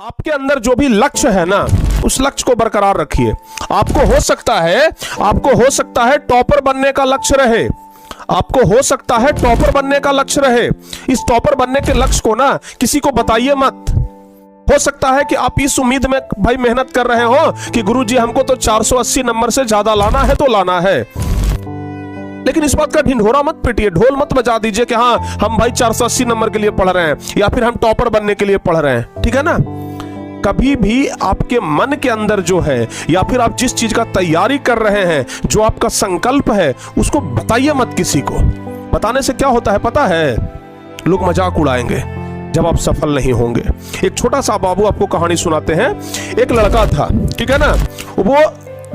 आपके अंदर जो भी लक्ष्य है ना, उस लक्ष्य को बरकरार रखिए। आपको हो सकता है टॉपर बनने का लक्ष्य रहे, आपको हो सकता है टॉपर बनने का लक्ष्य रहे। इस टॉपर बनने के लक्ष्य को ना किसी को बताइए मत। हो सकता है कि आप इस उम्मीद में भाई मेहनत कर रहे हो कि गुरुजी हमको तो 480 नंबर से ज्यादा लाना है तो लाना है, लेकिन इस बात का ढिंढोरा मत पीटिए, ढोल मत बजा दीजिए कि हाँ हम भाई 480 नंबर के लिए पढ़ रहे हैं या फिर हम टॉपर बनने के लिए पढ़ रहे हैं। ठीक है ना। कभी भी आपके मन के अंदर जो है या फिर आप जिस चीज का तैयारी कर रहे हैं, जो आपका संकल्प है, उसको बताइए मत किसी को। बताने से क्या होता है पता है? लोग मजाक उड़ाएंगे जब आप सफल नहीं होंगे। एक छोटा सा बाबू आपको कहानी सुनाते हैं। एक लड़का था, ठीक है ना, वो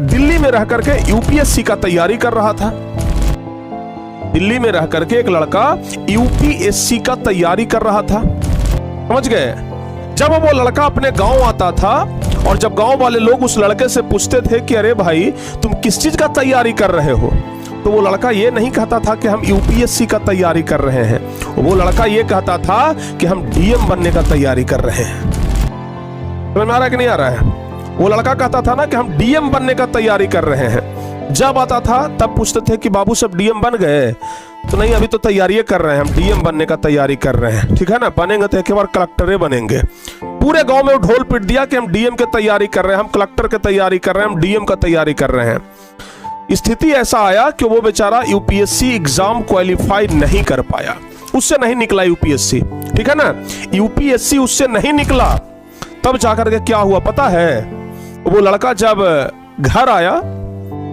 दिल्ली में रह करके यूपीएससी का तैयारी कर रहा था। दिल्ली में रह करके एक लड़का यूपीएससी का तैयारी कर रहा था, समझ गए। जब वो लड़का अपने गांव आता था और जब गांव वाले लोग उस लड़के से पूछते थे कि अरे भाई तुम किस चीज का तैयारी कर रहे हो, तो वो लड़का ये नहीं कहता था कि हम यूपीएससी का तैयारी कर रहे हैं, वो लड़का ये कहता था कि हम डीएम बनने का तैयारी कर रहे हैं। समझ में आ रहा है कि नहीं आ रहा है? वो लड़का कहता था ना कि हम डीएम बनने का तैयारी कर रहे हैं। जब आता था तब पूछते थे कि बाबू सब डीएम बन गए, तो नहीं अभी तो तैयारी कर रहे हैं, हम डीएम बनने का तैयारी कर रहे हैं। ठीक है ना। बनेंगे तो एक बार कलेक्टरे बनेंगे। पूरे गांव में ढोल पीट दिया कि हम डीएम की तैयारी कर रहे हैं, हम कलेक्टर की तैयारी कर रहे हैं, हम डीएम का तैयारी कर रहे हैं। स्थिति ऐसा आया कि वो बेचारा यूपीएससी एग्जाम क्वालिफाई नहीं कर पाया, उससे नहीं निकला यूपीएससी। ठीक है ना। यूपीएससी उससे नहीं निकला। तब जाकर के क्या हुआ पता है? वो लड़का जब घर आया,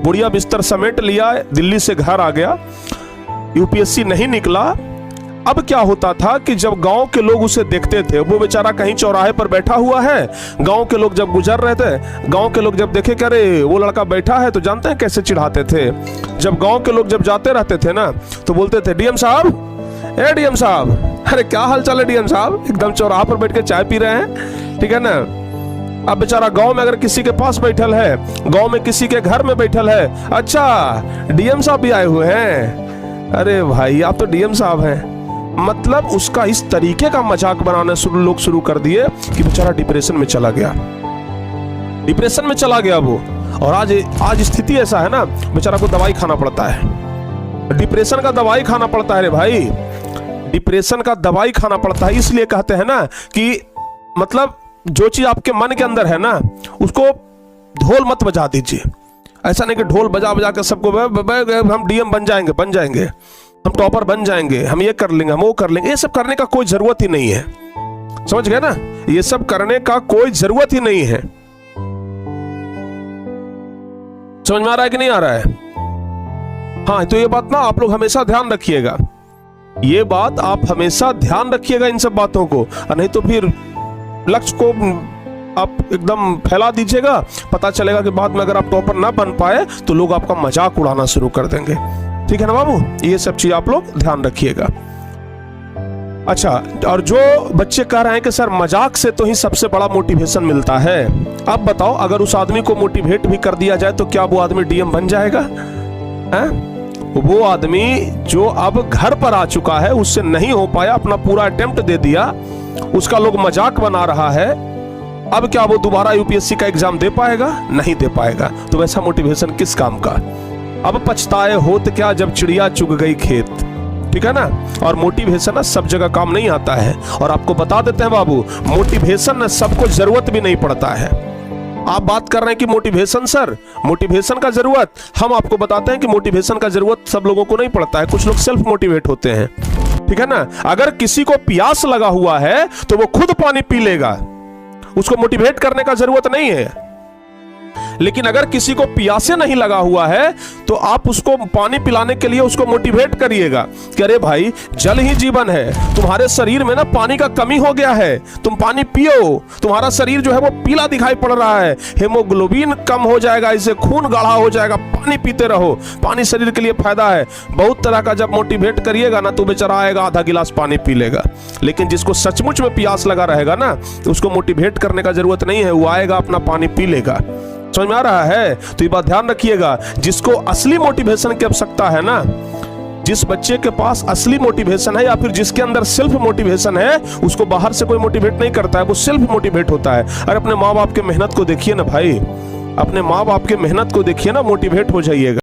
बुढ़िया बिस्तर समेट लिया, दिल्ली से घर आ गया, यूपीएससी नहीं निकला। अब क्या होता था कि जब गांव के लोग उसे देखते थे, वो बेचारा कहीं चौराहे पर बैठा हुआ है, गांव के लोग जब गुजर रहे थे, गांव के लोग जब देखे कि अरे वो लड़का बैठा है, तो जानते हैं कैसे चिढ़ाते थे? जब गांव के लोग जब जाते रहते थे ना, तो बोलते थे डीएम साहब, ए डीएम साहब, अरे क्या हाल चाल है डीएम साहब, एकदम चौराहा पर बैठ के चाय पी रहे हैं। ठीक है ना। अब बेचारा गांव में अगर किसी के पास बैठल है, गांव में किसी के घर में बैठल है, अच्छा डीएम साहब भी आए हुए हैं, अरे भाई आप तो डीएम साहब हैं। मतलब उसका इस तरीके का मजाक बनाना लोग शुरू कर दिए कि बेचारा डिप्रेशन में चला गया, डिप्रेशन में चला गया वो। और आज स्थिति ऐसा है ना, बेचारा को दवाई खाना पड़ता है, डिप्रेशन का दवाई खाना पड़ता है। रे भाई डिप्रेशन का दवाई खाना पड़ता है। इसलिए कहते हैं ना कि मतलब जो चीज आपके मन के अंदर है ना, उसको ढोल मत बजा दीजिए। ऐसा नहीं कि ढोल बजा बजा के सबको हम डीएम बन जाएंगे, हम टॉपर बन जाएंगे, हम ये कर लेंगे, हम वो कर लेंगे। ये सब करने का कोई जरूरत ही नहीं है, समझ गए ना। ये सब करने का कोई जरूरत ही नहीं है। समझ में आ रहा है कि नहीं आ रहा है? हाँ, तो ये बात ना आप लोग हमेशा ध्यान रखिएगा, ये बात आप हमेशा ध्यान रखिएगा इन सब बातों को, नहीं तो फिर लक्ष्य को आप एकदम फैला दीजिएगा। पता चलेगा कि बाद में अगर आप टॉपर ना बन पाए तो लोग आपका मजाक उड़ाना शुरू कर देंगे। ठीक है ना बाबू, ये सब चीज आप लोग ध्यान रखिएगा। अच्छा, और जो बच्चे कह रहे हैं कि सर मजाक से तो ही सबसे बड़ा मोटिवेशन मिलता है, अब बताओ अगर उस आदमी को मोटिवेट भी कर दिया जाए तो क्या वो आदमी डीएम बन जाएगा? वो आदमी जो अब घर पर आ चुका है, उससे नहीं हो पाया, अपना पूरा अटेम्प्ट दे दिया, उसका लोग मजाक बना रहा है, अब क्या वो दोबारा यूपीएससी का एग्जाम दे पाएगा? नहीं दे पाएगा। तो वैसा मोटिवेशन किस काम का? अब पछताए होत क्या जब चिड़िया चुग गई खेत। ठीक है ना। और मोटिवेशन ना सब जगह काम नहीं आता है। और आपको बता देते हैं बाबू, मोटिवेशन ना सबको जरूरत भी नहीं पड़ता है। आप बात कर रहे हैं कि मोटिवेशन सर, मोटिवेशन का जरूरत, हम आपको बताते हैं कि मोटिवेशन का जरूरत सब लोगों को नहीं पड़ता है, कुछ लोग सेल्फ मोटिवेट होते हैं। ठीक है ना। अगर किसी को प्यास लगा हुआ है तो वो खुद पानी पी लेगा, उसको मोटिवेट करने का जरूरत नहीं है। लेकिन अगर किसी को प्यासे नहीं लगा हुआ है तो आप उसको पानी पिलाने के लिए उसको मोटिवेट करिएगा कि अरे भाई जल ही जीवन है, तुम्हारे शरीर में ना पानी का कमी हो गया है, तुम पानी पियो, तुम्हारा शरीर जो है वो पीला दिखाई पड़ रहा है, हेमोग्लोबिन कम हो जाएगा, इससे खून गाढ़ा हो जाएगा, पानी पीते रहो, पानी शरीर के लिए फायदा है। बहुत तरह का जब मोटिवेट करिएगा ना तो बेचारा आएगा आधा गिलास पानी पी लेगा। लेकिन जिसको सचमुच में प्यास लगा रहेगा ना, उसको मोटिवेट करने का जरूरत नहीं है, वो आएगा अपना पानी पी लेगा। समझ में आ रहा है? तो ये बात ध्यान रखिएगा, जिसको असली मोटिवेशन की आवश्यकता है ना, जिस बच्चे के पास असली मोटिवेशन है या फिर जिसके अंदर सेल्फ मोटिवेशन है, उसको बाहर से कोई मोटिवेट नहीं करता है, वो सेल्फ मोटिवेट होता है। अरे अपने माँ बाप के मेहनत को देखिए ना भाई, अपने माँ बाप के मेहनत को देखिए ना, मोटिवेट हो जाइएगा।